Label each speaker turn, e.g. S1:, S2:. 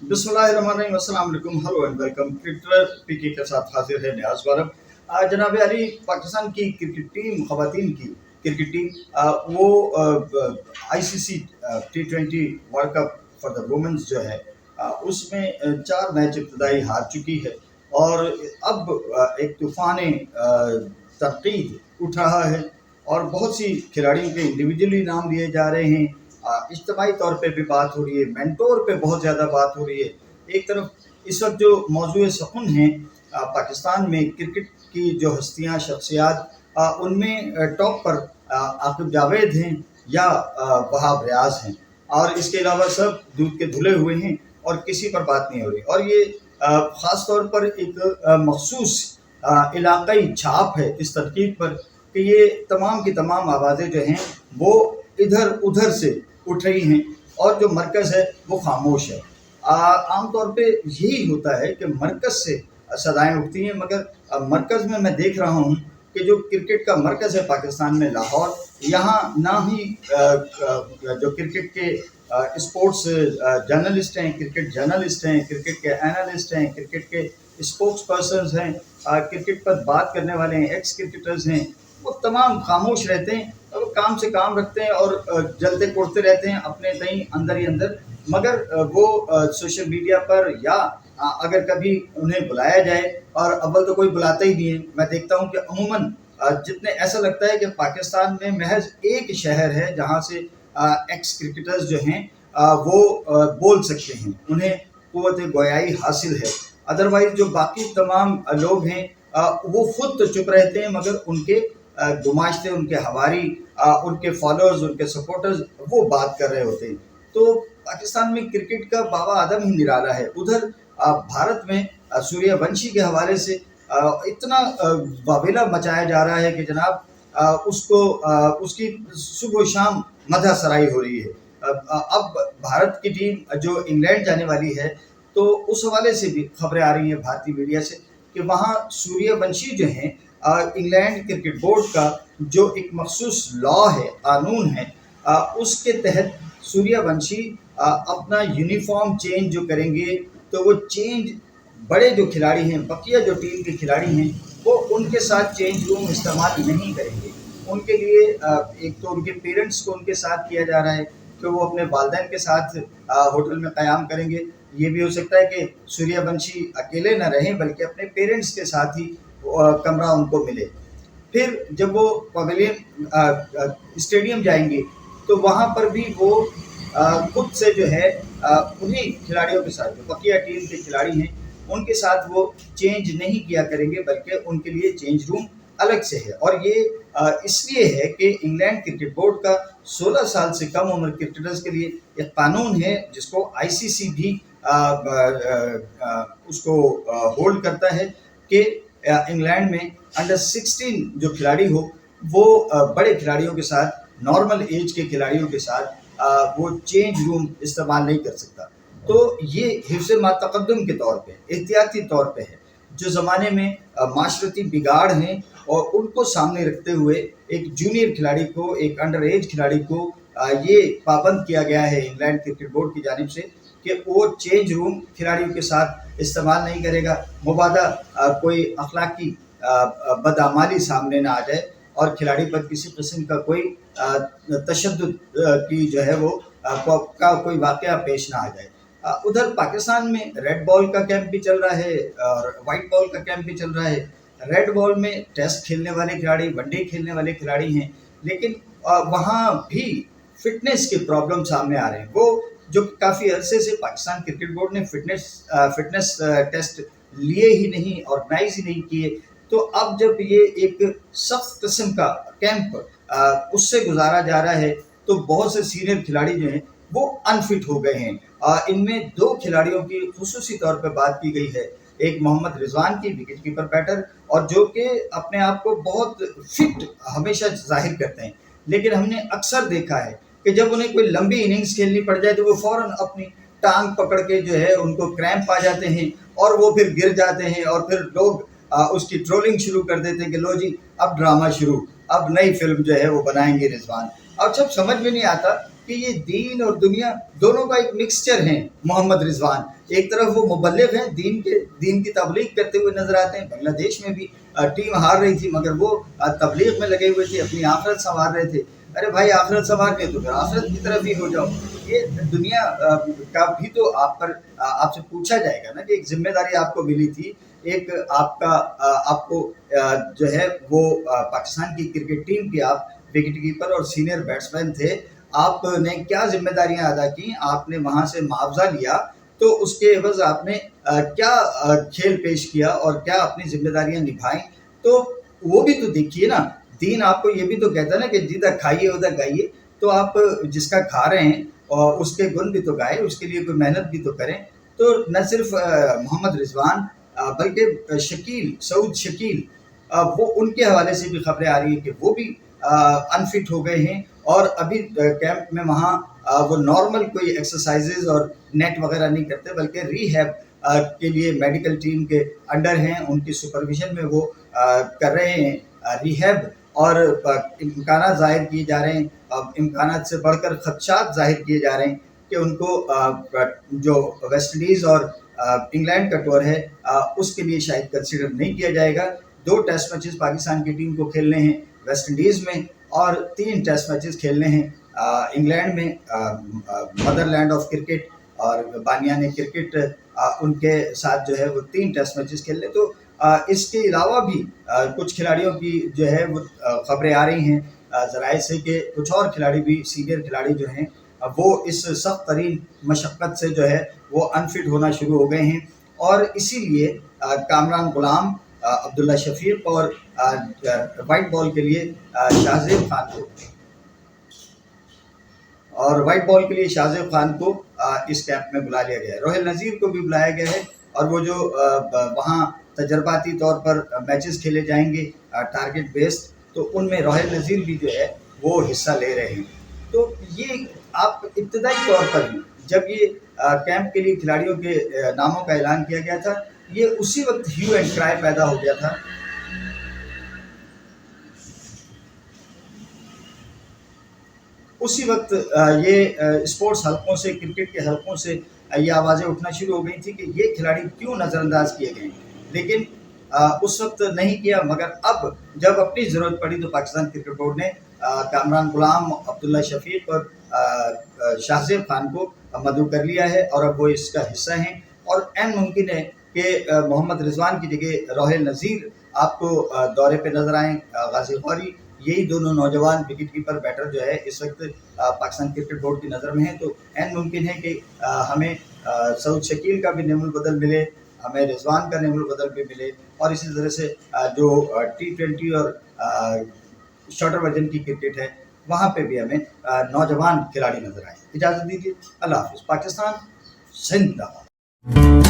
S1: बिस्मिल्लाहिर्रहमानिर्रहीम, अस्सलाम वालेकुम, हेलो एंड वेलकम। क्रिकेटर पीके के साथ हाजिर है न्याज वारम। जनाब अली, पाकिस्तान की क्रिकेट टीम, खवातीन की क्रिकेट टीम, वो ICC T20 world cup for the womens जो है, उसमें 4 मैच इब्तदाई हार चुकी है। और अब एक तूफ़ान तनकीद उठ रहा है और बहुत सी खिलाड़ियों के इंडिविजुअली नाम लिए जा रहे हैं। इज्तिमाई तौर पे भी बात हो रही है, मेंटोर पे बहुत ज़्यादा बात हो रही है। एक तरफ इस वक्त जो मौजूद सुकून है पाकिस्तान में क्रिकेट की जो हस्तियां, शख्सियात, उनमें टॉप पर आकिब जावेद हैं या वहाब रियाज हैं, और इसके अलावा सब दूध के धुले हुए हैं और किसी पर बात नहीं हो रही। और ये ख़ास तौर पर एक मखसूस इलाक़ाई छाप है इस तहकीक पर कि ये तमाम की तमाम आवाज़ें जो हैं वो इधर उधर से उठ रही हैं और जो मरकज़ है वो खामोश है। आम तौर पे यही होता है कि मरकज़ से सदाएं उठती हैं, मगर मरकज़ में मैं देख रहा हूँ कि जो क्रिकेट का मरकज़ है पाकिस्तान में लाहौर, यहाँ ना ही जो क्रिकेट के स्पोर्ट्स जर्नलिस्ट हैं, क्रिकेट जर्नलिस्ट हैं, क्रिकेट के एनालिस्ट हैं, क्रिकेट के स्पोक्स पर्सनस हैं, क्रिकेट पर बात करने वाले हैं, एक्स क्रिकेटर्स हैं, वो तमाम खामोश रहते हैं, वो काम से काम रखते हैं और जलते कोड़ते रहते हैं अपने तई अंदर ही अंदर। मगर वो सोशल मीडिया पर या अगर कभी उन्हें बुलाया जाए, और अव्वल तो कोई बुलाता ही नहीं है। मैं देखता हूँ कि अमूमन जितने ऐसा लगता है कि पाकिस्तान में महज एक शहर है जहाँ से एक्स क्रिकेटर्स जो हैं वो बोल सकते हैं, उन्हें क़ुव्वत गोयाई हासिल है। अदरवाइज जो बाकी तमाम लोग हैं वो खुद तो चुप रहते हैं, मगर उनके गुमाश्ते, उनके हवारी, उनके फॉलोअर्स, उनके सपोर्टर्स वो बात कर रहे होते हैं। तो पाकिस्तान में क्रिकेट का बाबा आदम ही निराला है। उधर भारत में सूर्यवंशी के हवाले से इतना वावेला मचाया जा रहा है कि जनाब उसको उसकी सुबह शाम मदह सराई हो रही है। अब भारत की टीम जो इंग्लैंड जाने वाली है, तो उस हवाले से भी खबरें आ रही हैं भारतीय मीडिया से कि वहाँ सूर्यवंशी जो हैं, इंग्लैंड क्रिकेट बोर्ड का जो एक मखसूस लॉ है, कानून है, उसके तहत सूर्यवंशी अपना यूनिफॉर्म चेंज जो करेंगे, तो वो चेंज बड़े जो खिलाड़ी हैं, बकिया जो टीम के खिलाड़ी हैं, वो उनके साथ चेंज रूम इस्तेमाल नहीं करेंगे। उनके लिए एक तो उनके पेरेंट्स को उनके साथ किया जा रहा है कि वो अपने वालिदैन के साथ होटल में क़याम करेंगे। ये भी हो सकता है कि सूर्यवंशी अकेले न रहें, बल्कि अपने पेरेंट्स के साथ ही कमरा उनको मिले। फिर जब वो पवेलियन स्टेडियम जाएंगे, तो वहाँ पर भी वो खुद से जो है उन्हीं खिलाड़ियों के साथ, जो बकिया टीम के खिलाड़ी हैं, उनके साथ वो चेंज नहीं किया करेंगे, बल्कि उनके लिए चेंज रूम अलग से है। और ये इसलिए है कि इंग्लैंड क्रिकेट बोर्ड का 16 साल से कम उम्र क्रिकेटर्स के लिए एक कानून है, जिसको आईसीसी भी उसको होल्ड करता है कि इंग्लैंड में अंडर 16 जो खिलाड़ी हो, वो बड़े खिलाड़ियों के साथ, नॉर्मल एज के खिलाड़ियों के साथ वो चेंज रूम इस्तेमाल नहीं कर सकता। तो ये हिफ्ज़ मातक़द्दुम के तौर पे, एहतियाती तौर पे है। जो ज़माने में माशरती बिगाड़ हैं, और उनको सामने रखते हुए एक जूनियर खिलाड़ी को, एक अंडर एज खिलाड़ी को ये पाबंद किया गया है इंग्लैंड क्रिकेट बोर्ड की जानिब से कि वो चेंज रूम खिलाड़ियों के साथ इस्तेमाल नहीं करेगा। मुबादा कोई अखलाकी बदआमाली सामने ना आ जाए और खिलाड़ी पर किसी किस्म का कोई तशद्दुद की जो है वो का कोई वाक़या पेश ना आ जाए। उधर पाकिस्तान में रेड बॉल का कैंप भी चल रहा है और वाइट बॉल का कैंप भी चल रहा है। रेड बॉल में टेस्ट खेलने वाले खिलाड़ी, वनडे खेलने वाले खिलाड़ी हैं, लेकिन वहाँ भी फिटनेस के प्रॉब्लम सामने आ रहे हैं। वो जो काफ़ी अरसे से पाकिस्तान क्रिकेट बोर्ड ने फिटनेस टेस्ट लिए ही नहीं, ऑर्गेनाइज ही नहीं किए, तो अब जब ये एक सख्त किस्म का कैंप उससे गुजारा जा रहा है, तो बहुत से सीनियर खिलाड़ी जो हैं वो अनफिट हो गए हैं। इनमें 2 खिलाड़ियों की खुसूसी तौर पर बात की गई है। एक मोहम्मद रिजवान की, विकेट कीपर बैटर, और जो कि अपने आप को बहुत फिट हमेशा जाहिर करते हैं, लेकिन हमने अक्सर देखा है कि जब उन्हें कोई लंबी इनिंग्स खेलनी पड़ जाए, तो वो फ़ौरन अपनी टांग पकड़ के जो है उनको क्रैम्प आ जाते हैं और वो फिर गिर जाते हैं, और फिर लोग उसकी ट्रोलिंग शुरू कर देते हैं कि लो जी अब ड्रामा शुरू, अब नई फिल्म जो है वो बनाएंगे रिजवान। और जब समझ में नहीं आता کہ یہ دین اور دنیا دونوں کا ایک مکسچر ہیں محمد رضوان. ایک طرف وہ مبلغ ہیں, دین کی تبلیغ کرتے ہوئے نظر آتے ہیں. بنگلہ دیش میں بھی ٹیم ہار رہی تھی مگر وہ تبلیغ میں لگے ہوئے تھے, اپنی آخرت سنوار رہے تھے. ارے بھائی آخرت سنوارنے تو پھر آخرت کی طرف ہی ہو جاؤ. یہ دنیا کا بھی تو آپ سے پوچھا جائے گا نا کہ ایک ذمہ داری آپ کو ملی تھی, ایک آپ کو جو ہے وہ پاکستان کی کرکٹ ٹیم کی آپ وکٹ کیپر اور سینئر بیٹسمین تھے. آپ نے کیا ذمہ داریاں ادا کی, آپ نے وہاں سے معاوضہ لیا, تو اس کے عوض آپ نے کیا کھیل پیش کیا اور کیا اپنی ذمہ داریاں نبھائیں, تو وہ بھی تو دیکھیے نا. دین آپ کو یہ بھی تو کہتا ہے نا کہ جدھر کھائیے ادھر گائیے. تو آپ جس کا کھا رہے ہیں اور اس کے گن بھی تو گائے, اس کے لیے کوئی محنت بھی تو کریں. تو نہ صرف محمد رضوان بلکہ سعود شکیل, وہ ان کے حوالے سے بھی خبریں آ رہی ہیں کہ وہ بھی انفٹ ہو گئے ہیں, اور ابھی کیمپ میں وہاں وہ نارمل کوئی ایکسرسائزز اور نیٹ وغیرہ نہیں کرتے, بلکہ ری ہیب کے لیے میڈیکل ٹیم کے انڈر ہیں, ان کی سپرویژن میں وہ کر رہے ہیں ری ہیب. اور امکانات ظاہر کیے جا رہے ہیں, امکانات سے بڑھ کر خدشات ظاہر کیے جا رہے ہیں کہ ان کو جو ویسٹ انڈیز اور انگلینڈ کا ٹور ہے اس کے لیے شاید کنسیڈر نہیں کیا جائے گا. 2 ٹیسٹ میچز پاکستان کی ٹیم کو کھیلنے ہیں ویسٹ انڈیز میں, اور 3 ٹیسٹ میچز کھیلنے ہیں انگلینڈ میں. مدر لینڈ آف کرکٹ اور بانیان کرکٹ, ان کے ساتھ جو ہے وہ 3 ٹیسٹ میچز کھیل لیں. تو اس کے علاوہ بھی کچھ کھلاڑیوں کی جو ہے وہ خبریں آ رہی ہیں ذرائع سے کہ کچھ اور کھلاڑی بھی, سینئر کھلاڑی جو ہیں وہ اس سخت ترین مشقت سے جو ہے وہ انفٹ ہونا شروع ہو گئے ہیں. اور اسی لیے کامران غلام, عبداللہ شفیق اور وائٹ بال کے لیے شاہزیب خان کو اس کیمپ میں بلا لیا گیا ہے. روہل نذیر کو بھی بلایا گیا ہے, اور وہ جو وہاں تجرباتی طور پر میچز کھیلے جائیں گے ٹارگٹ بیسڈ, تو ان میں روہل نذیر بھی جو ہے وہ حصہ لے رہے ہیں. تو یہ آپ ابتدائی طور پر ہی جب یہ کیمپ کے لیے کھلاڑیوں کے ناموں کا اعلان کیا گیا تھا, یہ اسی وقت ہیو اینڈ کرائے پیدا ہو گیا تھا. اسی وقت یہ اسپورٹس حلقوں سے, کرکٹ کے حلقوں سے یہ آوازیں اٹھنا شروع ہو گئی تھی کہ یہ کھلاڑی کیوں نظر انداز کیے گئے. لیکن اس وقت نہیں کیا, مگر اب جب اپنی ضرورت پڑی تو پاکستان کرکٹ بورڈ نے کامران غلام, عبداللہ شفیق اور شاہزیب خان کو مدعو کر لیا ہے, اور اب وہ اس کا حصہ ہیں. اور ممکن ہے کہ محمد رضوان کی جگہ روہل نذیر آپ کو دورے پہ نظر آئیں, غازی غوری. یہی دونوں نوجوان وکٹ کیپر بیٹر جو ہے اس وقت پاکستان کرکٹ بورڈ کی نظر میں ہے. تو ممکن ہے کہ ہمیں سعود شکیل کا بھی نعم البدل ملے, ہمیں رضوان کا نعم البدل بھی ملے, اور اسی طرح سے جو T20 اور شارٹر ورژن کی کرکٹ ہے وہاں پہ بھی ہمیں نوجوان کھلاڑی نظر آئے. اجازت دیجیے, اللہ حافظ. پاکستان زندہ باد.